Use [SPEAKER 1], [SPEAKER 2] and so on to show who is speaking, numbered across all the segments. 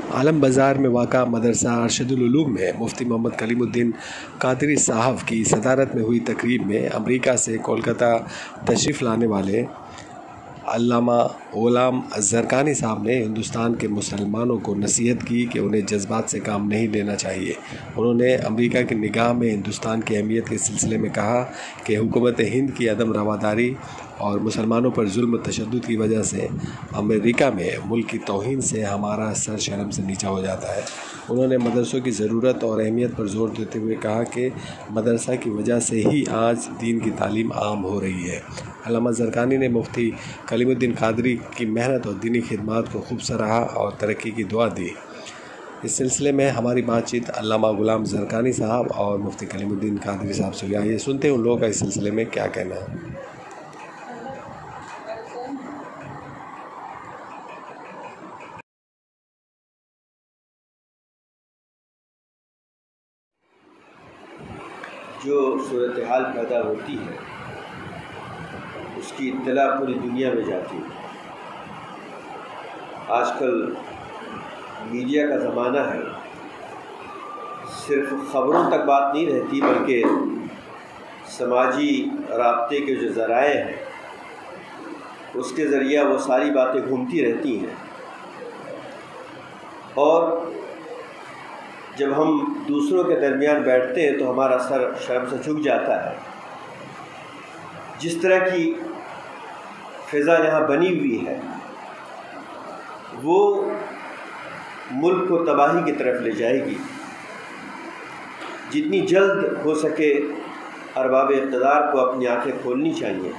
[SPEAKER 1] आलम बाज़ार में वाक़ा मदरसा अरशदुल उलूम में मुफ्ती मोहम्मद कलीमुद्दीन कादरी साहब की सदारत में हुई तकरीब में अमरीका से कोलकाता तशरीफ़ लाने वाले अल्लामा ग़ुलाम ज़रक़ानी साहब ने हिंदुस्तान के मुसलमानों को नसीहत की कि उन्हें जज्बात से काम नहीं लेना चाहिए। उन्होंने अमेरिका की निगाह में हिंदुस्तान की अहमियत के सिलसिले में कहा कि हुकूमत हिंद की अदम रवादारी और मुसलमानों पर जुल्म तशद्दुद की वजह से अमेरिका में मुल्क की तौहीन से हमारा सर शर्म से नीचा हो जाता है। उन्होंने मदरसों की ज़रूरत और अहमियत पर जोर देते हुए कहा कि मदरसा की वजह से ही आज दीन की तालीम आम हो रही है। अल्लामा ज़रक़ानी ने मुफ्ती कलीमुद्दीन कादरी की मेहनत और दीनी खिदमत को खूब सराहा और तरक्की की दुआ दी। इस सिलसिले में हमारी बातचीत अल्लामा ग़ुलाम ज़रक़ानी साहब और मुफ्ती कलीमुद्दीन कादरी साहब से हुई। आइए सुनते हैं उन लोगों का इस सिलसिले में क्या कहना है।
[SPEAKER 2] जो सूरत हाल पैदा होती है उसकी इत्तला पूरी दुनिया में जाती है। आजकल मीडिया का ज़माना है, सिर्फ ख़बरों तक बात नहीं रहती बल्कि समाजी राब्ते के जो ज़राए हैं उसके ज़रिए वो सारी बातें घूमती रहती हैं। और जब हम दूसरों के दरमियान बैठते हैं तो हमारा सर शर्म से झुक जाता है। जिस तरह की फ़िज़ा यहाँ बनी हुई है वो मुल्क को तबाही की तरफ ले जाएगी। जितनी जल्द हो सके अरबाब इक़्तिदार को अपनी आँखें खोलनी चाहिए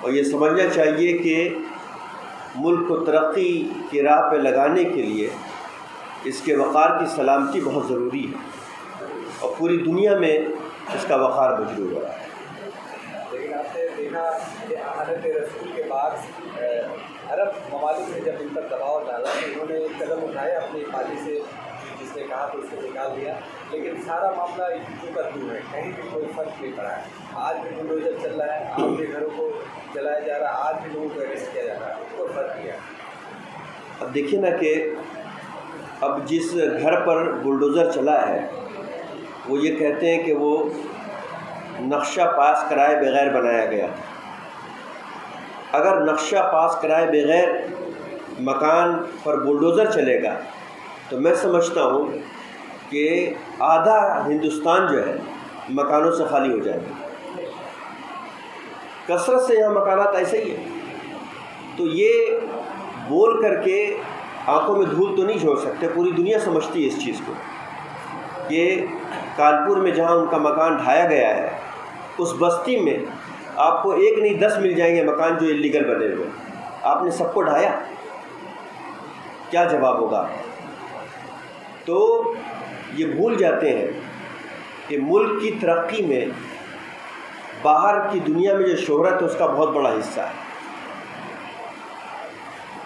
[SPEAKER 2] और ये समझना चाहिए कि मुल्क को तरक्की की राह पर लगाने के लिए इसके वक़ार की सलामती बहुत ज़रूरी है और पूरी दुनिया में इसका वक़ार मजरूह हो रहा है।
[SPEAKER 3] लेकिन आपने देखा कि हज़रत रसूल के बाद अरब ममालिक ने जब इन पर दबाव डाला तो उन्होंने एक कदम उठाया अपनी पार्टी से, जिसने कहा तो उसको निकाल दिया, लेकिन सारा मामला चुका दूर है, कहीं भी कोई फ़र्क नहीं पड़ा है। आज भी बुलडोज़र चल रहा है, आज भी घरों को जलाया जा रहा है, आज भी लोगों को अरेस्ट किया जा रहा है, कोई फ़र्क नहीं है।
[SPEAKER 2] अब देखिए ना कि अब जिस घर पर बुलडोज़र चला है वो ये कहते हैं कि वो नक्शा पास कराए बग़ैर बनाया गया। अगर नक्शा पास कराए बग़ैर मकान पर बुलडोज़र चलेगा तो मैं समझता हूँ कि आधा हिंदुस्तान जो है मकानों से खाली हो जाएगा। कसरत से यहाँ मकानात ऐसे ही है। तो ये बोल करके आंखों में धूल तो नहीं छोड़ सकते, पूरी दुनिया समझती है इस चीज़ को कि कानपुर में जहाँ उनका मकान ढाया गया है उस बस्ती में आपको एक नहीं 10 मिल जाएंगे मकान जो इलीगल बने हुए। आपने सबको ढाया, क्या जवाब होगा? तो ये भूल जाते हैं कि मुल्क की तरक्की में बाहर की दुनिया में जो शोहरत है उसका बहुत बड़ा हिस्सा है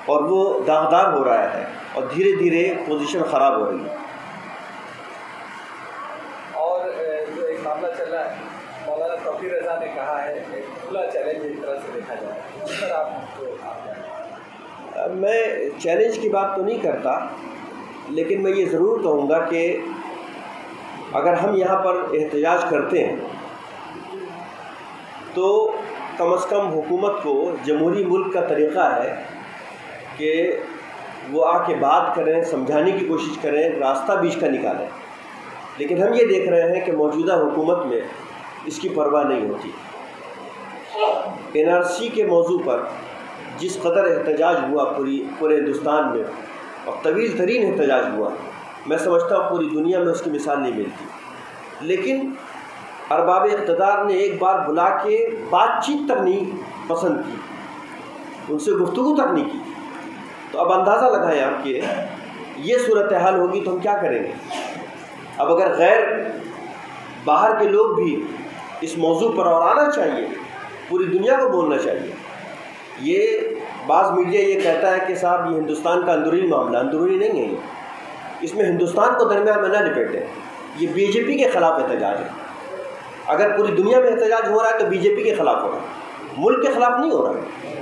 [SPEAKER 2] और वो दागदार हो रहा है और धीरे धीरे पोजीशन ख़राब हो रही है।
[SPEAKER 3] और जो एक मामला चल रहा है, मौलाना तौक़ीर रज़ा ने कहा है एक खुला चैलेंज एक तरह से देखा जाए, उस पर आप
[SPEAKER 2] मैं चैलेंज की बात तो नहीं करता, लेकिन मैं ये ज़रूर कहूँगा कि अगर हम यहाँ पर एहतजाज करते हैं तो कम से कम हुकूमत को जमहूरी मुल्क का तरीक़ा है कि वो आके बात करें, समझाने की कोशिश करें, रास्ता बीच का निकालें। लेकिन हम ये देख रहे हैं कि मौजूदा हुकूमत में इसकी परवाह नहीं होती। NRC के मौजू पर जिस कदर एहतजाज हुआ पूरे हिंदुस्तान में और तवील तरीन एहतजाज हुआ, मैं समझता हूँ पूरी दुनिया में उसकी मिसाल नहीं मिलती। लेकिन अरबाब इक़्तिदार ने एक बार बुला के बातचीत तक नहीं पसंद की, उनसे गुफ्तगू तक नहीं की। तो अब अंदाज़ा लगाएं आप कि ये सूरत हाल होगी तो हम क्या करेंगे। अब अगर गैर बाहर के लोग भी इस मौजू पर और आना चाहिए, पूरी दुनिया को बोलना चाहिए। ये बाज़ मीडिया ये कहता है कि साहब ये हिंदुस्तान का अंदरूनी मामला, अंदरूनी नहीं है, इसमें हिंदुस्तान को दरमियान में न लिपेटें। ये बीजेपी के ख़िलाफ़ एहतजाज है। अगर पूरी दुनिया में एहतजाज हो रहा है तो बीजेपी के ख़िलाफ़ हो रहा है, मुल्क के ख़िलाफ़ नहीं हो रहा है।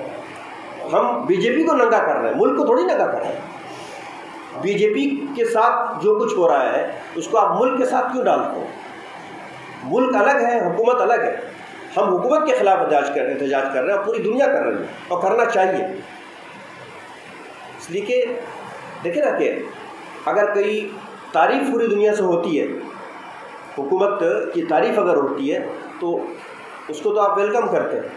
[SPEAKER 2] हम बीजेपी को नंगा कर रहे हैं, मुल्क को थोड़ी नंगा कर रहे हैं। बीजेपी के साथ जो कुछ हो रहा है उसको आप मुल्क के साथ क्यों डालते हो? मुल्क अलग है, हुकूमत अलग है। हम हुकूमत के खिलाफ एहतजाज कर रहे हैं और पूरी दुनिया कर रही है और करना चाहिए। इसलिए कि देखिए ना कि अगर कोई तारीफ़ पूरी दुनिया से होती है, हुकूमत की तारीफ़ अगर होती है तो उसको तो आप वेलकम करते हैं,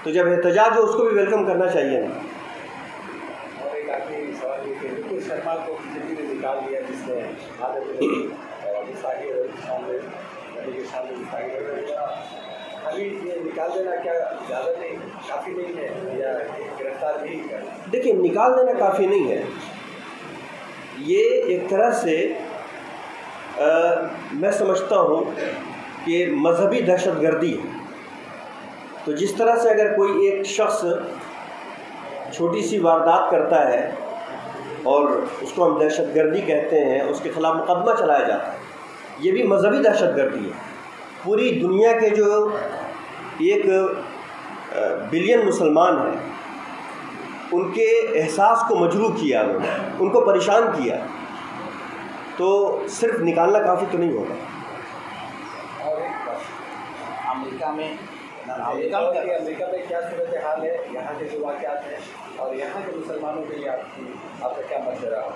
[SPEAKER 2] तो जब एहतजाज हो उसको भी वेलकम करना चाहिए ना।
[SPEAKER 3] और एक आखिरी सवाल ये कि बिल्कुल शर्मा को बीजेपी ने निकाल दिया, जिसने अभी ये निकाल देना क्या ज़्यादा नहीं, काफ़ी नहीं है, या गिरफ्तार भी कर?
[SPEAKER 2] देखिए, निकाल देना काफ़ी नहीं है। ये एक तरह से मैं समझता हूँ कि मजहबी दहशतगर्दी है। तो जिस तरह से अगर कोई एक शख्स छोटी सी वारदात करता है और उसको हम दहशतगर्दी कहते हैं, उसके ख़िलाफ़ मुकदमा चलाया जाता है, ये भी मजहबी दहशतगर्दी है। पूरी दुनिया के जो 1 बिलियन मुसलमान हैं उनके एहसास को मजरूह किया उन्होंने, उनको परेशान किया, तो सिर्फ निकालना काफ़ी तो नहीं होगा।
[SPEAKER 3] और एक बात, अमेरिका में क्या सूरत हाल है, यहाँ के जो वाक़यात हैं और यहाँ के मुसलमानों के लिए आपका क्या मशवरा है?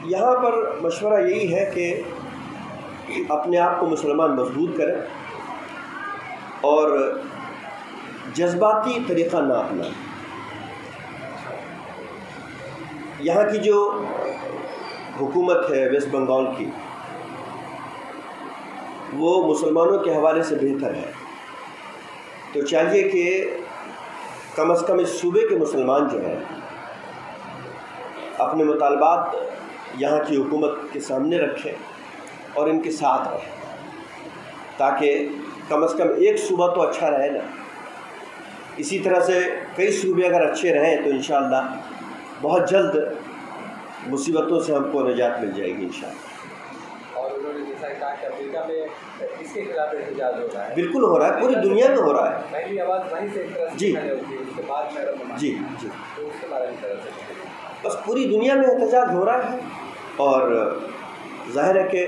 [SPEAKER 2] यहाँ पर मशवरा यही है कि अपने आप को मुसलमान मजबूत करें और जज्बाती तरीक़ा ना अपनाएं। यहाँ की जो हुकूमत है वेस्ट बंगाल की, वो मुसलमानों के हवाले से बेहतर है। तो चाहिए कि कम से कम इस सूबे के मुसलमान जो हैं अपने मुतालबात यहाँ की हुकूमत के सामने रखें और इनके साथ रहें, ताकि कम से कम एक सूबा तो अच्छा रहे ना। इसी तरह से कई सूबे अगर अच्छे रहें तो इंशाअल्लाह बहुत जल्द मुसीबतों से हमको निजात मिल जाएगी इंशाअल्लाह।
[SPEAKER 3] और उन्होंने जैसा कहा कि अमेरिका में इसके खिलाफ एहतजाज हो रहा है।
[SPEAKER 2] बिल्कुल हो रहा है, पूरी दुनिया में हो रहा है।
[SPEAKER 3] पहली आवाज़ वहीं से एक तरह से
[SPEAKER 2] जी
[SPEAKER 3] होती है, उसके बाद में
[SPEAKER 2] जी जी
[SPEAKER 3] तो उसके बारे में तरह से
[SPEAKER 2] बस पूरी दुनिया में एहतजाज हो रहा है और ज़ाहिर है कि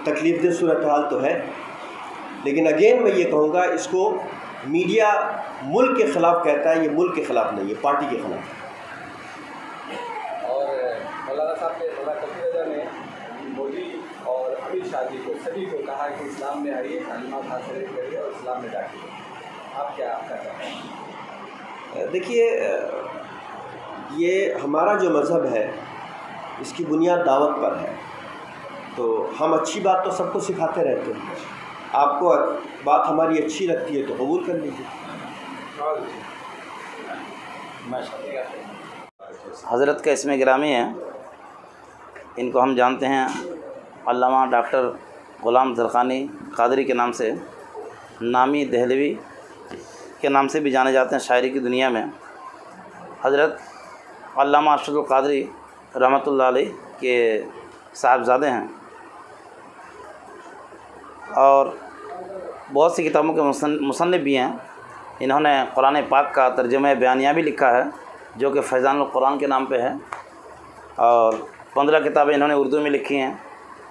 [SPEAKER 2] तकलीफ़देह सूरत हाल तो है, लेकिन अगेन मैं ये कहूँगा, इसको मीडिया मुल्क के ख़िलाफ़ कहता है, ये मुल्क के ख़िलाफ़ नहीं है, पार्टी के ख़िलाफ़।
[SPEAKER 3] और मौलाना साहब ने, मौलाना कबीर रज़ा ने मोदी और अमित शाह जी को, सभी को कहा कि इस्लाम में आइए, तालीमात हासिल करिए और इस्लाम में दाखिल। आप क्या कहते हैं?
[SPEAKER 2] देखिए, ये हमारा जो मज़हब है इसकी बुनियाद दावत पर है, तो हम अच्छी बात तो सबको सिखाते रहते हैं। आपको बात हमारी अच्छी लगती है तो कबूल कर लीजिए।
[SPEAKER 4] हज़रत का इसमें गिरामी है, इनको हम जानते हैं अल्लामा डॉक्टर ग़ुलाम ज़रक़ानी क़ादरी के नाम से, नामी दहलवी के नाम से भी जाने जाते हैं शायरी की दुनिया में। हज़रत अल्लामा अरशदुल क़ादरी रहमतुल्लाह अलैह के साहबज़ादे हैं और बहुत सी किताबों के मुसन्निफ़ भी हैं। इन्होंने कुरान पाक का तर्जुमा बयानिया भी लिखा है जो कि फैज़ानुल कुरान के नाम पे है, और 15 किताबें इन्होंने उर्दू में लिखी हैं,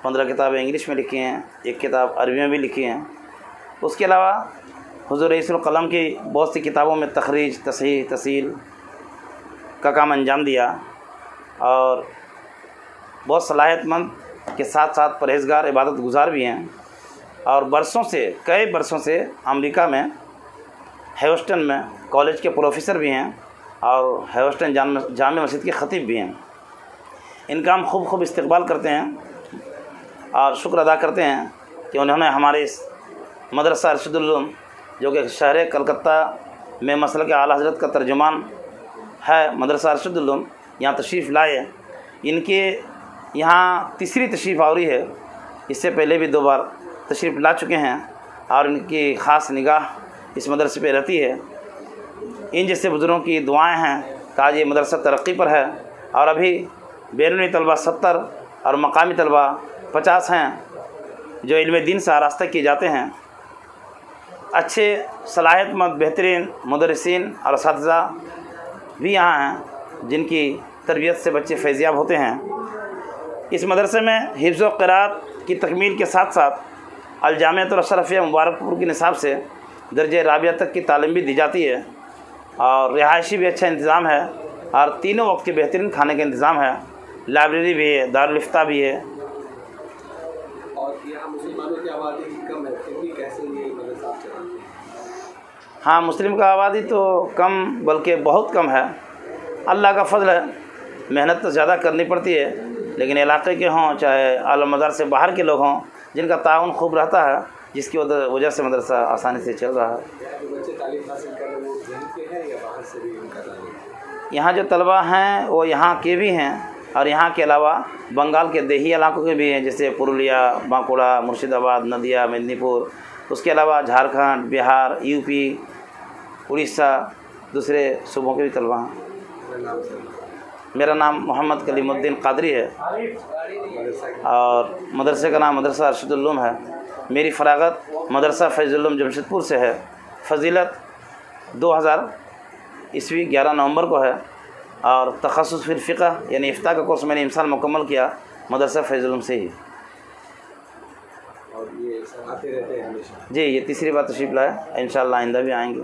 [SPEAKER 4] 15 किताबें इंग्लिश में लिखी हैं, 1 किताब अरबी में भी लिखी हैं। उसके अलावा हुज़ूर रईसुल क़लम की बहुत सी किताबों में तखरीज, तसहीह, तसील का काम अंजाम दिया और बहुत सलाहियतमंद के साथ साथ परहेज़गार, इबादत गुज़ार भी हैं और बरसों से, कई बरसों से अमेरिका में ह्यूस्टन में कॉलेज के प्रोफेसर भी हैं और ह्यूस्टन जामे मस्जिद के ख़तीब भी हैं। इनका हम खूब इस्तकबाल करते हैं और शुक्र अदा करते हैं कि उन्होंने हमारे इस मदरसा अरशदुल उलूम, जो कि शहर कलकत्ता में मसलक आला हज़रत का तर्जुमान है, मदरसा अरशदुल उलूम, यहाँ तशरीफ़ लाए। इनके यहाँ तीसरी तशरीफ़ आवरी है, इससे पहले भी 2 बार तशरीफ़ ला चुके हैं और इनकी ख़ास निगाह इस मदरसे पे रहती है। इन जैसे बुज़ुर्गों की दुआएं हैं कि आज ये मदरसा तरक्की पर है और अभी बैरूनी तलबा 70 और मकामी तलबा 50 हैं जो इल्म दीन से आरास्ता किए जाते हैं। अच्छे सलाहियतमंद बेहतरीन मुदर्रिसीन और असातिज़ा भी यहाँ हैं जिनकी तरबियत से बच्चे फैज़याब होते हैं। इस मदरसे में हिफ्ज़ व क़िराअत की तकमील के साथ साथ अल-जामिअतुल अशरफिया मुबारकपुर के निसाब से दर्जे राबिया तक की तालीम भी दी जाती है और रिहायशी भी अच्छा इंतज़ाम है और तीनों वक्त के बेहतरीन खाने का इंतज़ाम है। लाइब्रेरी भी है, दारुल इफ्ता भी है।
[SPEAKER 3] और यहाँ मुसलमानों की आबादी कम है, फिर भी कैसे ये मदरसा चलाते हैं?
[SPEAKER 4] हाँ, मुस्लिम का आबादी तो कम बल्कि बहुत कम है। अल्लाह का फ़ज़ल है, मेहनत तो ज़्यादा करनी पड़ती है, लेकिन इलाके के हों चाहे आला मदार से बाहर के लोग हों, जिनका ताउन खूब रहता है, जिसकी वजह से मदरसा आसानी से चल रहा है।
[SPEAKER 3] जो बच्चे तालीम हासिल कर रहे हैं वो यहीं के हैं या बाहर से भी उनका तालीम?
[SPEAKER 4] यहाँ जो तलबा हैं वो यहाँ के भी हैं और यहाँ के अलावा बंगाल के देही इलाकों के भी हैं, जैसे पुरुलिया, बांकुड़ा, मुर्शिदाबाद, नदिया, मेदिनीपुर। उसके अलावा झारखंड, बिहार, यूपी, उड़ीसा, दूसरे सूबों के भी तलबा हैं। मेरा नाम मोहम्मद कलीमुद्दीन कादरी है और मदरसे का नाम मदरसा अरशदुल उलूम है। मेरी फ़रागत मदरसा फैज़ुल उलूम जमशेदपुर से है। फ़जीलत 2000 ईस्वी 11 नवंबर को है और तख़स्सुस फ़िल फ़िक़्ह यानी इफ्ता का कोर्स मैंने इमसाल मुकम्मल किया मदरसा फैज़ुल उलूम से ही।
[SPEAKER 3] और ये आते रहते हैं हमेशा?
[SPEAKER 4] जी, ये तीसरी बार तशरीफ़ लाया, इंशाअल्लाह आइंदा भी आएंगे।